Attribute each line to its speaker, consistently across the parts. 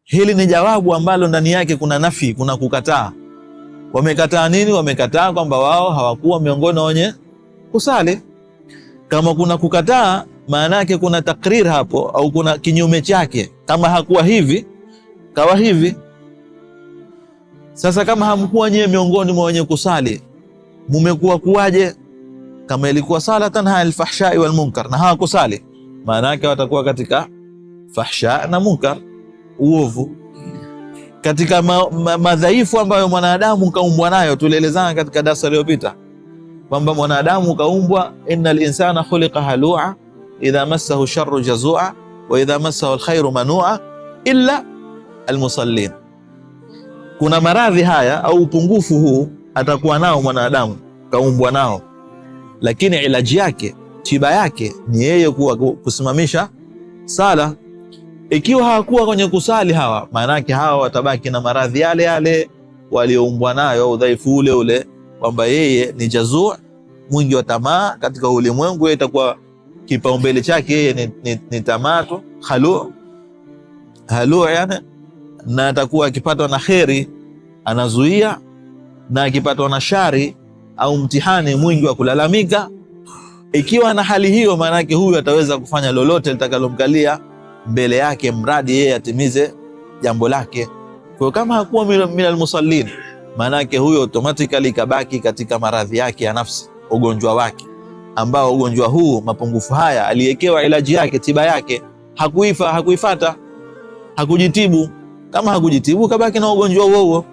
Speaker 1: Hili ni jawabu ambalo ndani yake kuna nafi, kuna kukataa. Wamekataa nini? Wamekataa kwamba wao hawakuwa miongoni wenye kusali. Kama kuna kukataa, maana yake kuna takrir hapo, au kuna kinyume chake. Kama hakuwa hivi, kawa hivi. Sasa kama hamkuwa nyewe miongoni mwa wenye kusali, mumekuwa kuwaje? Kama ilikuwa sala tanha al-fahsha'i wal munkar na hawakusali, maana yake watakuwa katika fahsha na munkar, uovu. Katika madhaifu ambayo mwanadamu kaumbwa nayo, tulielezana katika darasa iliyopita kwamba mwanadamu kaumbwa, innal insana khuliqa halu'a idha massahu sharru jazua wa idha massahu alkhairu manua illa almusallin. Kuna maradhi haya au upungufu huu atakuwa nao mwanadamu, kaumbwa nao, lakini ilaji yake, tiba yake ni yeye kusimamisha sala. Ikiwa hawakuwa kwenye kusali hawa, maana yake hawa watabaki na maradhi yale yale walioumbwa nayo, au udhaifu ule ule, kwamba yeye ni jazuu, mwingi wa tamaa katika ulimwengu. Yeye itakuwa kipaumbele chake yeye ni tamaa tu, halu yani, na atakuwa akipatwa na kheri anazuia, na akipatwa na shari au mtihani mwingi wa kulalamika. Ikiwa na hali hiyo, maana yake huyu ataweza kufanya lolote litakalomkalia mbele yake, mradi yeye atimize jambo lake. Kwa kama hakuwa minal musallin, maana yake huyo automatically kabaki katika maradhi yake ya nafsi, ugonjwa wake, ambao ugonjwa huu, mapungufu haya aliyekewa ilaji yake, tiba yake, hakuifata, hakujitibu. Kama hakujitibu, kabaki na ugonjwa huo.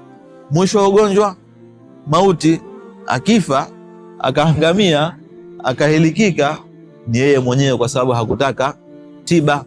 Speaker 1: Mwisho wa ugonjwa mauti, akifa akaangamia akahilikika ni yeye mwenyewe, kwa sababu hakutaka tiba.